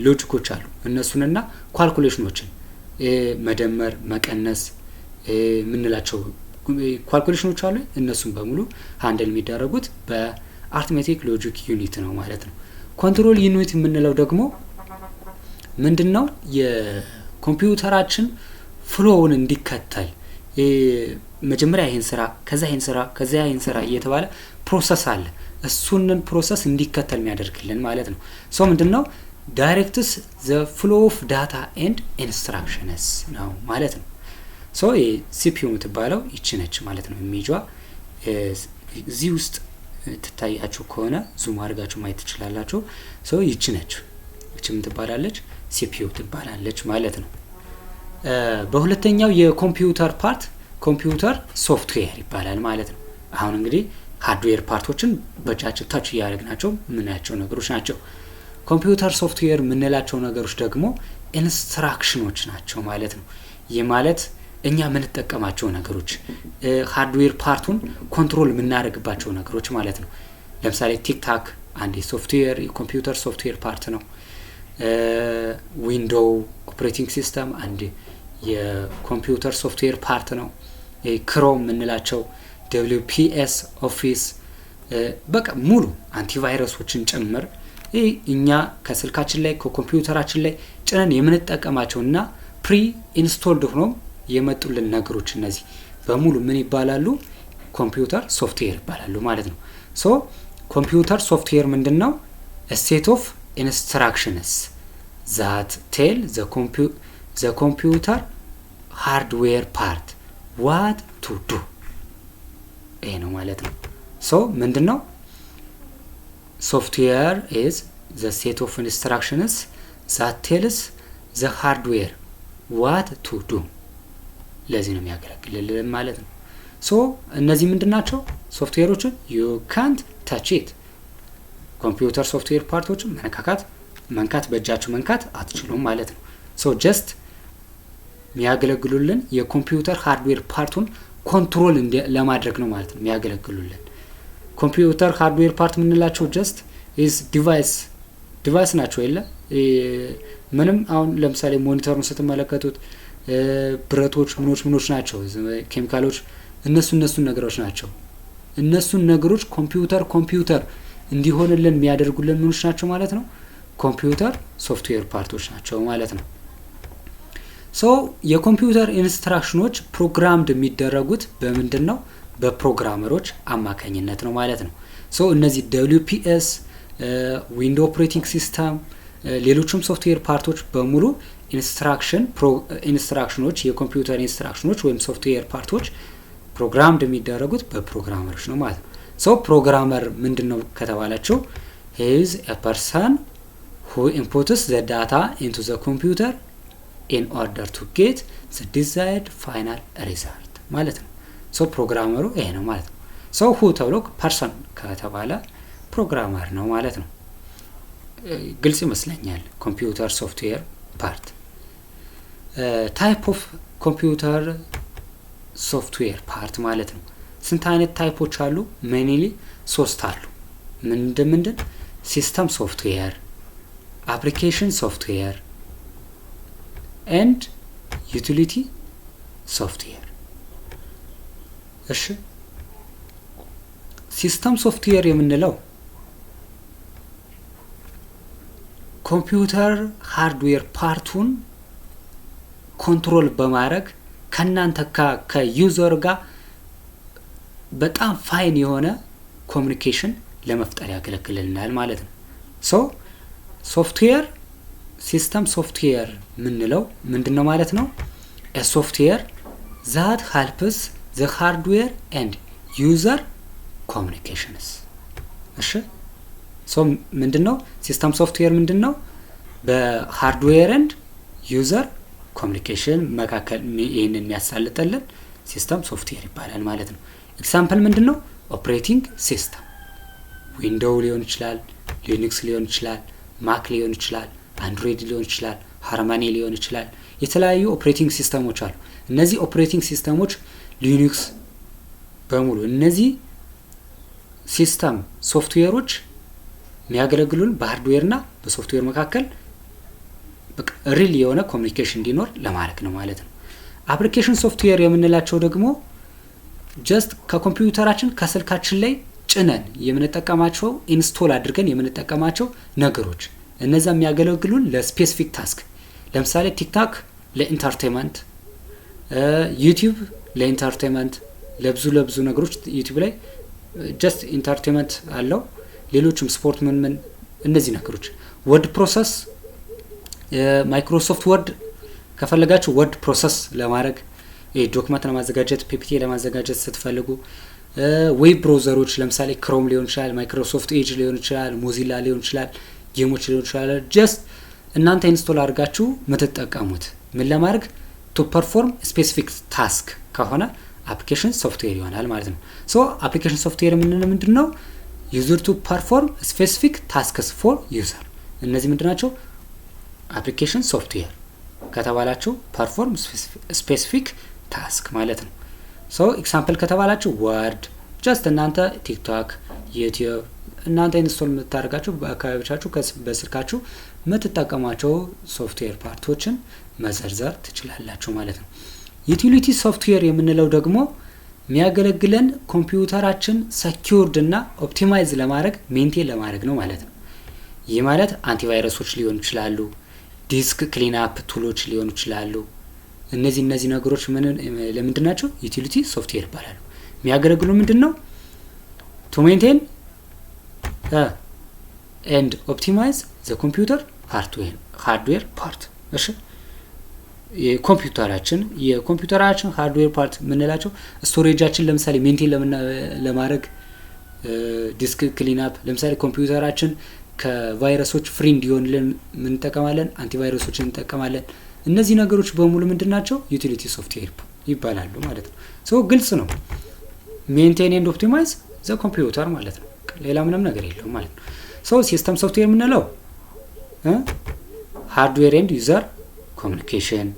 ሎጂኮች አሉ። እነሱንና ካልኩሌሽኖችን መደመር፣ መቀነስ ምንላቸው ካልኩሌሽኖች አሉ። እነሱን በሙሉ ሃንድል የሚደረጉት በአርትሜቲክ ሎጂክ ዩኒት ነው ማለት ነው። ኮንትሮል ዩኒት የምንለው ደግሞ ምንድነው? የኮምፒውተራችን ፍሎውን እንዲከተል መጀመሪያ ይሄን ስራ ከዛ ይሄን ስራ ከዛ ይሄን ስራ እየተባለ ፕሮሰስ አለ። እሱንን ፕሮሰስ እንዲከተል የሚያደርግልን ማለት ነው። ሶ ምንድነው? ዳይሬክትስ ዘ ፍሎ ኦፍ ዳታ ኤንድ ኢንስትራክሽንስ ነው ማለት ነው። ሶ ሲፒዩ የምትባለው ይቺ ነች ማለት ነው። ኢሜጇ እዚህ ውስጥ ትታያችሁ ከሆነ ዙም አድርጋችሁ ማየት ትችላላችሁ። ሶ ይቺ ነች። ይቺ ምን ትባላለች? ሲፒዩ ትባላለች ማለት ነው። በሁለተኛው የኮምፒውተር ፓርት ኮምፒውተር ሶፍትዌር ይባላል ማለት ነው። አሁን እንግዲህ ሃርድዌር ፓርቶችን በእጃችን ታች እያደረግናቸው ምናያቸው ነገሮች ናቸው። ኮምፒውተር ሶፍትዌር የምንላቸው ነገሮች ደግሞ ኢንስትራክሽኖች ናቸው ማለት ነው። ይህ ማለት እኛ የምንጠቀማቸው ነገሮች ሃርድዌር ፓርቱን ኮንትሮል የምናደርግባቸው ነገሮች ማለት ነው። ለምሳሌ ቲክታክ አንድ ሶፍትዌር የኮምፒውተር ሶፍትዌር ፓርት ነው። ዊንዶው ኦፕሬቲንግ ሲስተም አንድ የኮምፒውተር ሶፍትዌር ፓርት ነው። ክሮም የምንላቸው WPS ኦፊስ በቃ ሙሉ አንቲቫይረሶችን ጭምር እኛ ከስልካችን ላይ ከኮምፒውተራችን ላይ ጭነን የምንጠቀማቸውና ፕሪ ኢንስቶልድ ሆኖ የመጡልን ነገሮች እነዚህ በሙሉ ምን ይባላሉ? ኮምፒውተር ሶፍትዌር ይባላሉ ማለት ነው። ሶ ኮምፒውተር ሶፍትዌር ምንድነው? ስቴት ኦፍ ኢንስትራክሽንስ ዛት ቴል ዘ ኮምፒውተር ሃርድዌር ፓርት ዋት ቱ ዱ ይሄ ነው ማለት ነው። ሶ ምንድነው? ሶፍትዌር ኢዝ ዘ ሴት ኦፍ ኢንስትራክሽንስ ዛት ቴልስ ዘ ሃርድዌር ዋት ቱ ዱ ለዚህ ነው የሚያገለግልልን ማለት ነው። ሶ እነዚህ ምንድናቸው? ሶፍትዌሮችን ዩ ካንት ታች ኢት ኮምፒውተር ሶፍትዌር ፓርቶችን መንካት በእጃችሁ መንካት አትችሉም ማለት ነው። ሶ ጀስት የሚያገለግሉልን የኮምፒውተር ሃርድዌር ፓርቱን ኮንትሮል ለማድረግ ነው ማለት ነው የሚያገለግሉልን። ኮምፒውተር ሃርድዌር ፓርት የምንላቸው ጀስት ኢዝ ዲቫይስ ናቸው የለ ምንም አሁን ለምሳሌ ሞኒተሩን ስትመለከቱት ብረቶች ምኖች ናቸው ኬሚካሎች እነሱን ነገሮች ናቸው። እነሱን ነገሮች ኮምፒውተር እንዲሆንልን የሚያደርጉልን ምኖች ናቸው ማለት ነው። ኮምፒውተር ሶፍትዌር ፓርቶች ናቸው ማለት ነው። ሶ የኮምፒውተር ኢንስትራክሽኖች ፕሮግራምድ የሚደረጉት በምንድነው? በፕሮግራመሮች አማካኝነት ነው ማለት ነው። ሶ እነዚህ WPS ዊንዶው ኦፕሬቲንግ ሲስተም ሌሎችም ሶፍትዌር ፓርቶች በሙሉ ኢንስትራክሽኖች የኮምፒውተር ኢንስትራክሽኖች ወይም ሶፍትዌር ፓርቶች ፕሮግራምድ የሚደረጉት በፕሮግራመሮች ነው ማለት ነው። ሶ ፕሮግራመር ምንድነው ከተባላችሁ is a person who inputs the data into the computer in order to get the desired final result ማለት ነው። ሶ ፕሮግራመሩ ይሄ ነው ማለት ነው። ሶ who ተብሎ ፐርሰን ከተባለ ፕሮግራመር ነው ማለት ነው። ግልጽ ይመስለኛል። ኮምፒውተር ሶፍትዌር ፓርት ታይፕ ኦፍ ኮምፒውተር ሶፍትዌር ፓርት ማለት ነው። ስንት አይነት ታይፖች አሉ? ሜንሊ 3 አሉ። ምንድን? ሲስተም ሶፍትዌር፣ አፕሊኬሽን ሶፍትዌር ኤንድ ዩቲሊቲ ሶፍትዌር። እሺ ሲስተም ሶፍትዌር የምንለው ኮምፒውተር ሃርድዌር ፓርቱን ኮንትሮል በማድረግ ከናንተ ከዩዘር ጋር በጣም ፋይን የሆነ ኮሙኒኬሽን ለመፍጠር ያገለግልናል ማለት ነው። ሶ ሶፍትዌር ሲስተም ሶፍትዌር ምንለው ምንድነው ማለት ነው? a software that helps the hardware and user communications። እሺ ሶ ምንድነው ሲስተም ሶፍትዌር ምንድነው? በሃርድዌር ኤንድ ዩዘር ኮሙኒኬሽን መካከል ይሄንን የሚያሳልጥልን ሲስተም ሶፍትዌር ይባላል ማለት ነው። ኤግዛምፕል ምንድነው? ኦፕሬቲንግ ሲስተም ዊንዶው ሊሆን ይችላል፣ ሊኑክስ ሊሆን ይችላል፣ ማክ ሊሆን ይችላል፣ አንድሮይድ ሊሆን ይችላል፣ ሃርመኒ ሊሆን ይችላል። የተለያዩ ኦፕሬቲንግ ሲስተሞች አሉ። እነዚህ ኦፕሬቲንግ ሲስተሞች ሊኑክስ በሙሉ እነዚህ ሲስተም ሶፍትዌሮች የሚያገለግሉን በሃርድዌርና በሶፍትዌር መካከል በቃ ሪል የሆነ ኮሙኒኬሽን እንዲኖር ለማድረግ ነው ማለት ነው። አፕሊኬሽን ሶፍትዌር የምንላቸው ደግሞ ጀስት ከኮምፒውተራችን ከስልካችን ላይ ጭነን የምንጠቀማቸው ኢንስቶል አድርገን የምንጠቀማቸው ነገሮች እነዛ የሚያገለግሉን ለስፔሲፊክ ታስክ። ለምሳሌ ቲክታክ ለኢንተርቴይንመንት፣ ዩቲዩብ ለኢንተርቴይንመንት፣ ለብዙ ነገሮች ዩቲዩብ ላይ ጀስት ኢንተርቴይንመንት አለው። ሌሎችም ስፖርት ምን እነዚህ ነገሮች ወርድ ፕሮሰስ ማይክሮሶፍት ወርድ ከፈለጋችሁ ወርድ ፕሮሰስ ለማድረግ ዶክመንት ለማዘጋጀት ፒፒቲ ለማዘጋጀት ስትፈልጉ ዌብ ብራውዘሮች ለምሳሌ ክሮም ሊሆን ይችላል፣ ማይክሮሶፍት ኤጅ ሊሆን ይችላል፣ ሞዚላ ሊሆን ይችላል፣ ጌሞች ሊሆን ይችላል። ጀስት እናንተ ኢንስቶል አድርጋችሁ የምትጠቀሙት ምን ለማድረግ ቱ ፐርፎርም ስፔሲፊክ ታስክ ከሆነ አፕሊኬሽን ሶፍትዌር ይሆናል ማለት ነው። ሶ አፕሊኬሽን ሶፍትዌር የምንለው ምንድነው? ዩዘር ቱ ፐርፎርም ስፔሲፊክ ታስክስ ፎር ዩዘር። እነዚህ ምንድናቸው? አፕሊኬሽን ሶፍትዌር ከተባላችሁ ፐርፎርም ስፔሲፊክ ታስክ ማለት ነው። ሶ ኤግዛምፕል ከተባላችሁ ወርድ፣ ጀስት እናንተ ቲክቶክ፣ ዩቲዩብ እናንተ ኢንስቶል የምታደርጋችሁ በአካባቢዎቻችሁ በስልካችሁ የምትጠቀሟቸው ሶፍትዌር ፓርቶችን መዘርዘር ትችላላችሁ ማለት ነው። ዩቲሊቲ ሶፍትዌር የምንለው ደግሞ የሚያገለግለን ኮምፒውተራችን ሰኪውርድ እና ኦፕቲማይዝ ለማድረግ ሜንቴን ለማድረግ ነው ማለት ነው። ይህ ማለት አንቲቫይረሶች ሊሆኑ ይችላሉ፣ ዲስክ ክሊንአፕ ቱሎች ሊሆኑ ይችላሉ። እነዚህ ነገሮች ለምንድን ናቸው? ዩቲሊቲ ሶፍትዌር ይባላሉ። የሚያገለግሉ ምንድን ነው? ቱ ሜንቴን ኤንድ ኦፕቲማይዝ ዘ ኮምፒውተር ሃርድዌር ፓርት። እሺ የኮምፒውተራችን ሃርድዌር ፓርት የምንላቸው ስቶሬጃችን ለምሳሌ ሜንቴን ለማድረግ ዲስክ ክሊንአፕ፣ ለምሳሌ ኮምፒውተራችን ከቫይረሶች ፍሪ እንዲሆንልን ምን እንጠቀማለን? አንቲቫይረሶችን እንጠቀማለን። እነዚህ ነገሮች በሙሉ ምንድን ናቸው? ዩቲሊቲ ሶፍትዌር ይባላሉ ማለት ነው። ሶ ግልጽ ነው። ሜንቴን ኤንድ ኦፕቲማይዝ ዘ ኮምፒውተር ማለት ነው። ሌላ ምንም ነገር የለውም ማለት ነው። ሶ ሲስተም ሶፍትዌር የምንለው ሃርድዌር ኤንድ ዩዘር ኮሚኒኬሽን።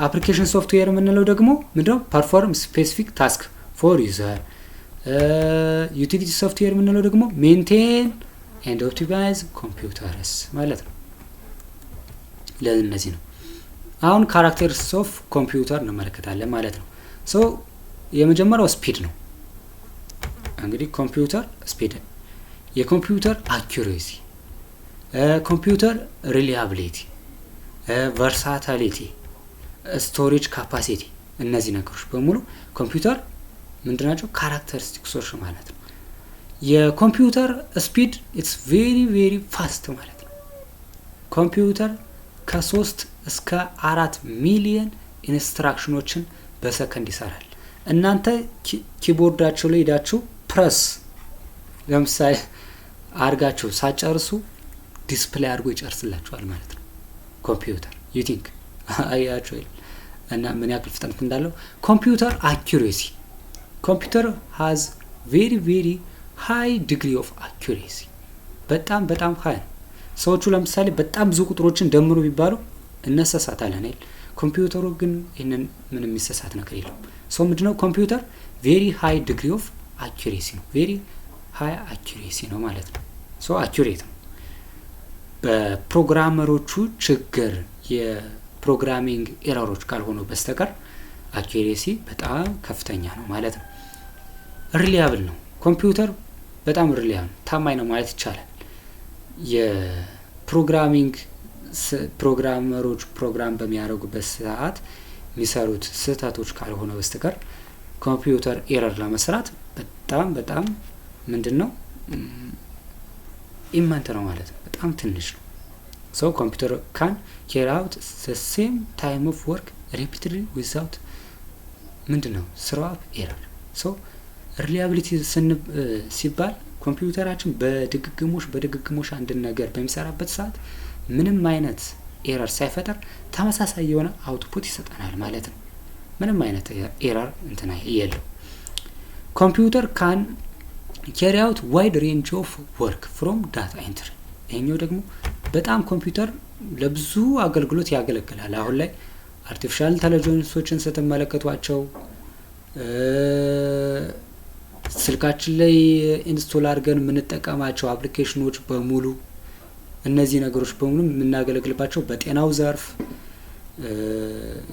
አፕሊኬሽን ሶፍትዌር የምንለው ደግሞ ምንድነው? ፐርፎርም ስፔሲፊክ ታስክ ፎር ዩዘር። ዩቲሊቲ ሶፍትዌር የምንለው ደግሞ ሜንቴን ኤንድ ኦፕቲማይዝ ኮምፒውተርስ ማለት ነው። ለእነዚህ ነው። አሁን ካራክተሪስቲክስ ኦፍ ኮምፒውተር እንመለከታለን ማለት ነው። ሶ የመጀመሪያው ስፒድ ነው። እንግዲህ ኮምፒውተር ስፒድ፣ የኮምፒውተር አኩሬሲ፣ ኮምፒውተር ሪላያቢሊቲ፣ ቨርሳቲሊቲ፣ ስቶሬጅ ካፓሲቲ፣ እነዚህ ነገሮች በሙሉ ኮምፒውተር ምንድናቸው? ካራክተሪስቲክሶች ማለት ነው። የኮምፒውተር ስፒድ ኢትስ ቬሪ ቬሪ ፋስት ማለት ነው። ኮምፒውተር ከ3 እስከ 4 ሚሊዮን ኢንስትራክሽኖችን በሰከንድ ይሰራል። እናንተ ኪቦርዳችሁ ላይ ሄዳችሁ ፕረስ ለምሳሌ አድርጋችሁ ሳጨርሱ ዲስፕሌይ አድርጎ ይጨርስላችኋል ማለት ነው ኮምፒውተር። ዩ ቲንክ አያችሁ እና ምን ያክል ፍጥነት እንዳለው ኮምፒውተር አኩሬሲ። ኮምፒውተር ሃዝ ቬሪ ቬሪ ሃይ ዲግሪ ኦፍ አኩሬሲ፣ በጣም ሃይ ነው። ሰዎቹ ለምሳሌ በጣም ብዙ ቁጥሮችን ደምሩ ቢባሉ እነሰሳታለን አይደል? ኮምፒውተሩ ግን ይሄንን ምንም የሚሰሳት ነገር የለውም። ሶ ምንድነው? ኮምፒውተር ቬሪ ሃይ ዲግሪ ኦፍ አኩሬሲ ነው። ቬሪ ሃይ አኩሬሲ ነው ማለት ነው። ሶ አኩሬት ነው። በፕሮግራመሮቹ ችግር የፕሮግራሚንግ ኤረሮች ካልሆኑ በስተቀር አኩሬሲ በጣም ከፍተኛ ነው ማለት ነው። ሪላያብል ነው። ኮምፒውተር በጣም ሪላያብል ታማኝ ነው ማለት ይቻላል። የፕሮግራሚንግ ፕሮግራመሮች ፕሮግራም በሚያደርጉበት ሰዓት የሚሰሩት ስህተቶች ካልሆነ በስተቀር ኮምፒውተር ኤረር ለመስራት በጣም ምንድነው ኢማንት ነው ማለት ነው። በጣም ትንሽ ነው። ሶ ኮምፒውተር ካን carry out the same time of work repeatedly without ምንድነው ስራው ኤረር። ሶ ሪላያቢሊቲ ሲባል ኮምፒውተራችን በድግግሞሽ አንድ ነገር በሚሰራበት ሰዓት ምንም አይነት ኤረር ሳይፈጠር ተመሳሳይ የሆነ አውትፑት ይሰጠናል ማለት ነው። ምንም አይነት ኤረር እንትና የለው። ኮምፒውተር ካን carry out wide range of work from data entry። ይሄኛው ደግሞ በጣም ኮምፒውተር ለብዙ አገልግሎት ያገለግላል። አሁን ላይ አርቲፊሻል ኢንተለጀንሶችን ስትመለከቷቸው ስልካችን ላይ ኢንስቶል አድርገን የምንጠቀማቸው አፕሊኬሽኖች በሙሉ እነዚህ ነገሮች በሙሉ የምናገለግልባቸው በጤናው ዘርፍ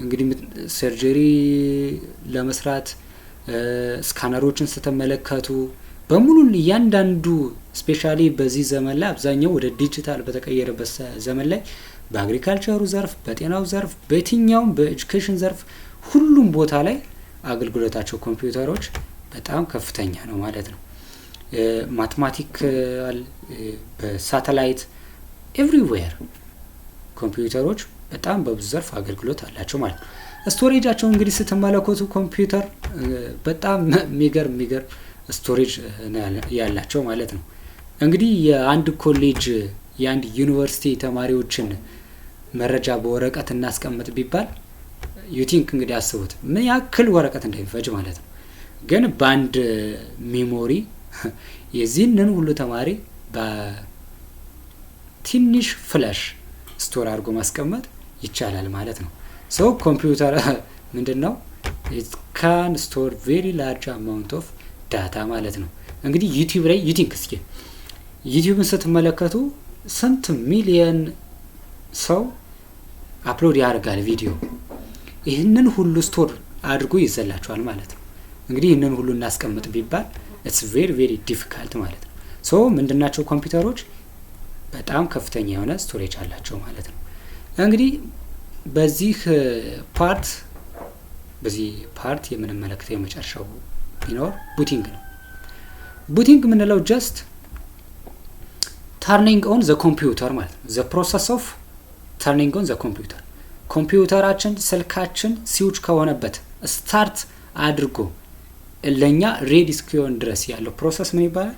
እንግዲህ ሰርጀሪ ለመስራት ስካነሮችን ስትመለከቱ በሙሉ እያንዳንዱ ስፔሻሊ በዚህ ዘመን ላይ አብዛኛው ወደ ዲጂታል በተቀየረበት ዘመን ላይ በአግሪካልቸሩ ዘርፍ፣ በጤናው ዘርፍ፣ በየትኛውም በኤጁኬሽን ዘርፍ ሁሉም ቦታ ላይ አገልግሎታቸው ኮምፒውተሮች በጣም ከፍተኛ ነው ማለት ነው። ማትማቲካል በሳተላይት ኤቭሪዌር ኮምፒውተሮች በጣም በብዙ ዘርፍ አገልግሎት አላቸው ማለት ነው። ስቶሬጃቸው እንግዲህ ስትመለከቱ ኮምፒውተር በጣም የሚገርም ስቶሬጅ ያላቸው ማለት ነው። እንግዲህ የአንድ ኮሌጅ የአንድ ዩኒቨርሲቲ ተማሪዎችን መረጃ በወረቀት እናስቀምጥ ቢባል ዩቲንክ እንግዲህ አስቡት ምን ያክል ወረቀት እንደሚፈጅ ማለት ነው። ግን በአንድ ሜሞሪ የዚህንን ሁሉ ተማሪ በትንሽ ፍላሽ ስቶር አድርጎ ማስቀመጥ ይቻላል ማለት ነው። ሶ ኮምፒውተር ምንድነው it can store very large amount of data ማለት ነው። እንግዲህ ዩቲዩብ ላይ ዩቲዩብን ስትመለከቱ ስንት ሚሊየን ሰው አፕሎድ ያደርጋል ቪዲዮ። ይህንን ሁሉ ስቶር አድርጎ ይዘላቸዋል ማለት ነው። እንግዲህ ይህንን ሁሉ እናስቀምጥ ቢባል it's very difficult ማለት ነው። ሶ ምንድናቸው ኮምፒውተሮች በጣም ከፍተኛ የሆነ ስቶሬጅ አላቸው ማለት ነው። እንግዲህ በዚህ ፓርት የምንመለከተው የመጨረሻው ቢኖር ቡቲንግ ነው። ቡቲንግ የምንለው ጀስት turning on the computer ማለት ነው። the process of turning on the computer ኮምፒውተራችን ስልካችን ስዊች ከሆነበት ስታርት አድርጎ ለኛ ሬዲ እስኪሆን ድረስ ያለው ፕሮሰስ ምን ይባላል?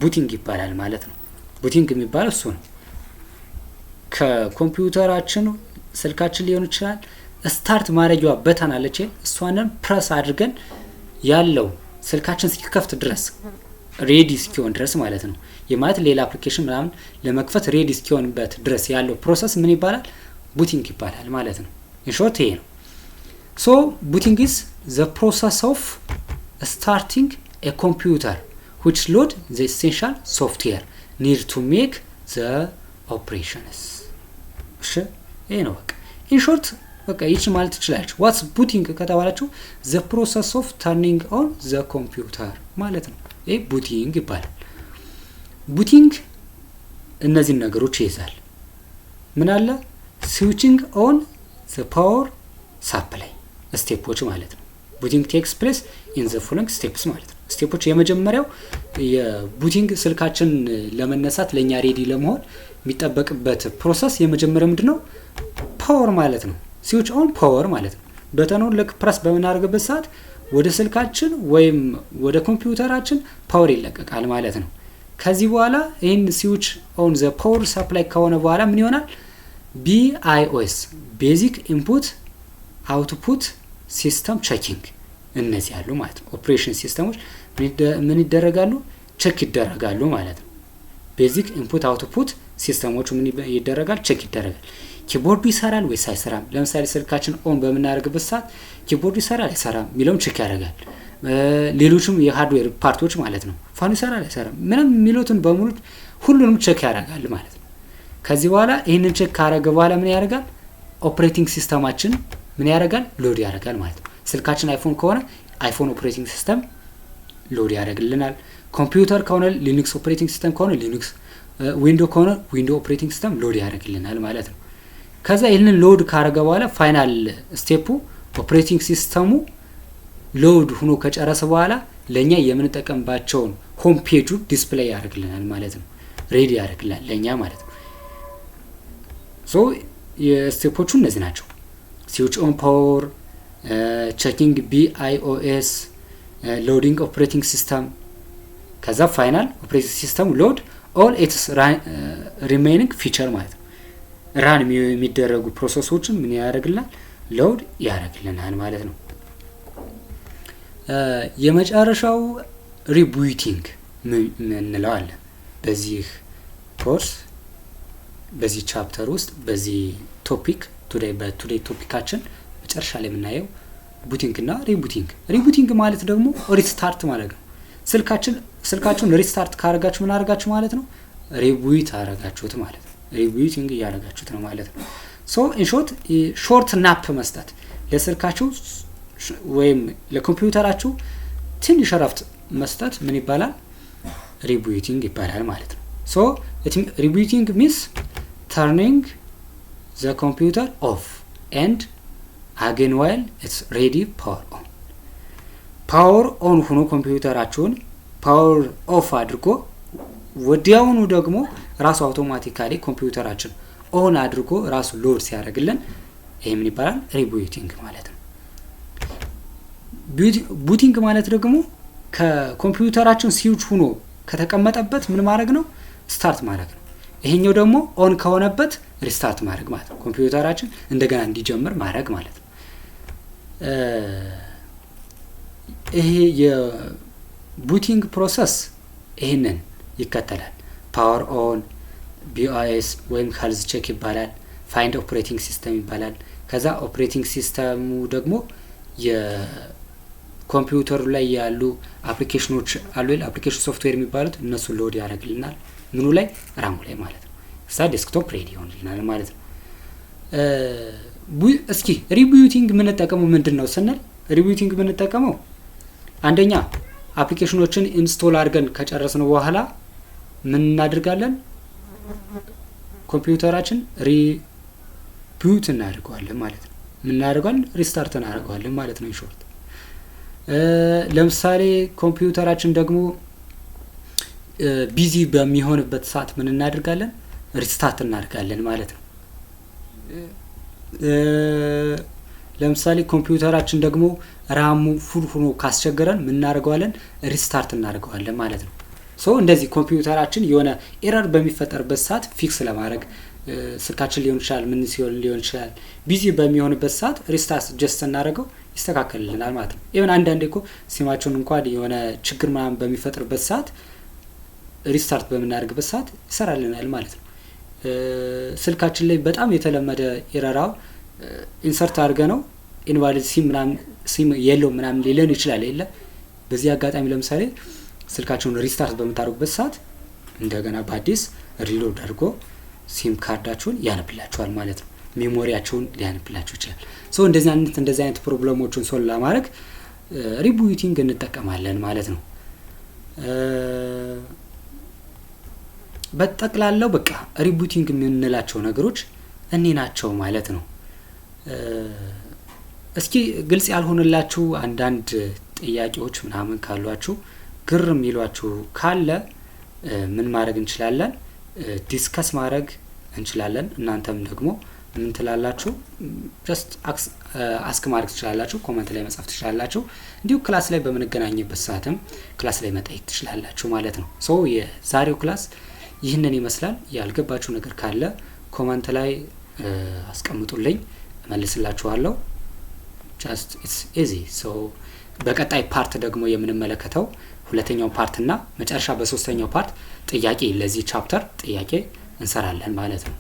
ቡቲንግ ይባላል ማለት ነው። ቡቲንግ የሚባለው እሱ ነው። ከኮምፒውተራችን ስልካችን ሊሆን ይችላል ስታርት ማድረጊዋ በተን አለች። እሷንን ፕረስ አድርገን ያለው ስልካችን እስኪከፍት ድረስ ሬዲ እስኪሆን ድረስ ማለት ነው። የማለት ሌላ አፕሊኬሽን ምናምን ለመክፈት ሬዲ እስኪሆንበት ድረስ ያለው ፕሮሰስ ምን ይባላል? ቡቲንግ ይባላል ማለት ነው። ኢንሾርት ይሄ ነው። ሶ ቡቲንግ is the process of starting a computer which load the essential software need to make the operations። እሺ ይሄ ነው በቃ ኢንሾርት በቃ ይች ማለት ትችላላችሁ። ዋትስ ቡቲንግ ከተባላችሁ the process of turning on the computer ማለት ነው። ይሄ ቡቲንግ ይባላል። ቡቲንግ እነዚህን ነገሮች ይይዛል። ምን አለ? switching on the power supply ስቴፖች ማለት ነው። ቡቲንግ takes place in the following steps ማለት ነው። ስቴፖች የመጀመሪያው የቡቲንግ ስልካችን ለመነሳት ለኛ ሬዲ ለመሆን የሚጠበቅበት ፕሮሰስ የመጀመሪያው ምንድነው? ፓወር ማለት ነው። ስዊች ኦን ፓወር ማለት ነው። በተኑን ልክ ፕረስ በምናደርግበት ሰዓት ወደ ስልካችን ወይም ወደ ኮምፒውተራችን ፓወር ይለቀቃል ማለት ነው። ከዚህ በኋላ ይሄን ስዊች ኦን ዘ ፓወር ሰፕላይ ከሆነ በኋላ ምን ይሆናል? BIOS ቤዚክ ኢንፑት አውትፑት ሲስተም ቼኪንግ እነዚህ ያሉ ማለት ነው። ኦፕሬሽን ሲስተሞች ምን ይደረጋሉ? ቼክ ይደረጋሉ ማለት ነው። ቤዚክ ኢንፑት አውትፑት ሲስተሞቹ ምን ይደረጋል? ቼክ ይደረጋል። ኪቦርዱ ይሰራል ወይስ አይሰራም? ለምሳሌ ስልካችን ኦን በምናደርግበት ሰዓት ኪቦርዱ ይሰራል አይሰራም የሚለውን ቼክ ያደርጋል። ሌሎችም የሃርድዌር ፓርቶች ማለት ነው። ፋኑ ይሰራል አይሰራም ምንም የሚሉትን በሙሉ ሁሉንም ቼክ ያደርጋል ማለት ነው። ከዚህ በኋላ ይሄንን ቼክ ካደረገ በኋላ ምን ያደርጋል? ኦፕሬቲንግ ሲስተማችን ምን ያደርጋል? ሎድ ያደርጋል ማለት ነው። ስልካችን አይፎን ከሆነ አይፎን ኦፕሬቲንግ ሲስተም ሎድ ያደርግልናል። ኮምፒውተር ከሆነ ሊኑክስ ኦፕሬቲንግ ሲስተም ከሆነ ሊኑክስ፣ ዊንዶ ከሆነ ዊንዶ ኦፕሬቲንግ ሲስተም ሎድ ያደርግልናል ማለት ነው። ከዛ ይሄንን ሎድ ካደረገ በኋላ ፋይናል ስቴፑ ኦፕሬቲንግ ሲስተሙ ሎድ ሆኖ ከጨረሰ በኋላ ለኛ የምንጠቀምባቸውን ሆም ፔጁ ዲስፕሌይ ያደርግልናል ማለት ነው። ሬዲ ያደርግልናል ለኛ ማለት ነው። ሶ የስቴፖቹ እነዚህ ናቸው። ስዊች ኦን ፓወር፣ ቼኪንግ BIOS፣ ሎዲንግ ኦፕሬቲንግ ሲስተም፣ ከዛ ፋይናል ኦፕሬቲንግ ሲስተም ሎድ ኦል ኢትስ ሪሜይኒንግ ፊቸር ማለት ነው። ራን የሚደረጉ ፕሮሰሶችን ምን ያደርግልናል? ሎድ ያደርግልናል ማለት ነው። የመጨረሻው ሪቡቲንግ ምንለው አለ። በዚህ ኮርስ በዚህ ቻፕተር ውስጥ በዚህ ቶፒክ በቱዴይ ቶፒካችን መጨረሻ ላይ የምናየው ቡቲንግ እና ሪቡቲንግ ማለት ደግሞ ሪስታርት ማለት ነው። ስልካችሁን ሪስታርት ካደረጋችሁ ምን አደረጋችሁ ማለት ነው? ሪቡት አደረጋችሁት ማለት ነው። ሪቡቲንግ እያደረጋችሁት ነው ማለት ነው። ሶ ሾርት ናፕ መስጠት ለስልካችሁ ወይም ለኮምፒውተራችሁ ትንሽ እረፍት መስጠት ምን ይባላል? ሪቡቲንግ ይባላል ማለት ነው። ሶ ሪቡቲንግ ሚንስ turning the computer off and again while it's ready power on። ፓወር ኦን ሆኖ ኮምፒውተራችሁን ፓወር ኦፍ አድርጎ ወዲያውኑ ደግሞ ራሱ አውቶማቲካሊ ኮምፒውተራችን ኦን አድርጎ ራሱ ሎድ ሲያደርግልን ይሄ ምን ይባላል? ሪቡቲንግ ማለት ነው። ቡቲንግ ማለት ደግሞ ከኮምፒውተራችን ስዊች ሆኖ ከተቀመጠበት ምን ማድረግ ነው? ስታርት ማድረግ ነው። ይሄኛው ደግሞ ኦን ከሆነበት ሪስታርት ማድረግ ማለት ነው። ኮምፒውተራችን እንደገና እንዲጀምር ማድረግ ማለት ነው። ይሄ የቡቲንግ ፕሮሰስ ይሄንን ይከተላል። ፓወር ኦን፣ ቢኦኤስ ወይም ሄልዝ ቼክ ይባላል። ፋይንድ ኦፕሬቲንግ ሲስተም ይባላል። ከዛ ኦፕሬቲንግ ሲስተሙ ደግሞ የኮምፒውተሩ ላይ ያሉ አፕሊኬሽኖች አሉ፣ አፕሊኬሽን ሶፍትዌር የሚባሉት እነሱን ሎድ ያደርግልናል። ምኑ ላይ? ራሙ ላይ ማለት ነው። እዛ ዴስክቶፕ ሬዲ ይሆንልናል ማለት ነው። እስኪ ሪቡቲንግ የምንጠቀመው ምንድን ነው ስንል፣ ሪቡቲንግ የምንጠቀመው አንደኛ አፕሊኬሽኖችን ኢንስቶል አድርገን ከጨረስን በኋላ ምን እናደርጋለን? ኮምፒውተራችን ሪቡት እናደርገዋለን ማለት ነው። ምን እናደርገዋለን? ሪስታርት እናደርገዋለን ማለት ነው። ሾርት ለምሳሌ ኮምፒውተራችን ደግሞ ቢዚ በሚሆንበት ሰዓት ምን እናደርጋለን? ሪስታርት እናደርጋለን ማለት ነው። ለምሳሌ ኮምፒውተራችን ደግሞ ራሙ ፉል ሆኖ ካስቸገረን ምን እናደርገዋለን? ሪስታርት እናደርገዋለን ማለት ነው። ሶ እንደዚህ ኮምፒውተራችን የሆነ ኤረር በሚፈጠርበት ሰዓት ፊክስ ለማድረግ ስልካችን ሊሆን ይችላል፣ ምን ሲሆን ሊሆን ይችላል፣ ቢዚ በሚሆንበት ሰዓት ሪስታርት ጀስት እናደርገው ይስተካከልልናል ማለት ነው። ኢቨን አንዳንዴ እኮ ሲማቸውን እንኳን የሆነ ችግር ምናምን በሚፈጥርበት ሰዓት ሪስታርት በምናደርግበት ሰዓት ይሰራልናል ማለት ነው። ስልካችን ላይ በጣም የተለመደ ኤረራው ኢንሰርት አድርገ ነው ኢንቫሊድ ሲም ምናምን ሲም የለው ምናምን ሊለን ይችላል የለ። በዚህ አጋጣሚ ለምሳሌ ስልካችሁን ሪስታርት በምታደርጉበት ሰዓት እንደገና በአዲስ ሪሎድ አድርጎ ሲም ካርዳችሁን ያነብላችኋል ማለት ነው። ሜሞሪያችሁን ሊያነብላችሁ ይችላል። ሶ እንደዚህ አይነት ፕሮብሌሞችን ሶልቭ ለማድረግ ሪቡቲንግ እንጠቀማለን ማለት ነው። በጠቅላላው በቃ ሪቡቲንግ የምንላቸው ነገሮች እኔ ናቸው ማለት ነው። እስኪ ግልጽ ያልሆነላችሁ አንዳንድ ጥያቄዎች ምናምን ካሏችሁ፣ ግር የሚሏችሁ ካለ ምን ማድረግ እንችላለን? ዲስከስ ማድረግ እንችላለን። እናንተም ደግሞ ምን ትላላችሁ? ጀስት አስክ ማድረግ ትችላላችሁ፣ ኮመንት ላይ መጻፍ ትችላላችሁ። እንዲሁ ክላስ ላይ በምንገናኝበት ሰዓትም ክላስ ላይ መጠየቅ ትችላላችሁ ማለት ነው። ሶ የዛሬው ክላስ ይህንን ይመስላል። ያልገባችሁ ነገር ካለ ኮመንት ላይ አስቀምጡልኝ፣ እመልስላችኋለሁ። ጀስት ኢትስ ኢዚ። ሶ በቀጣይ ፓርት ደግሞ የምንመለከተው ሁለተኛው ፓርት እና መጨረሻ በሶስተኛው ፓርት ጥያቄ ለዚህ ቻፕተር ጥያቄ እንሰራለን ማለት ነው።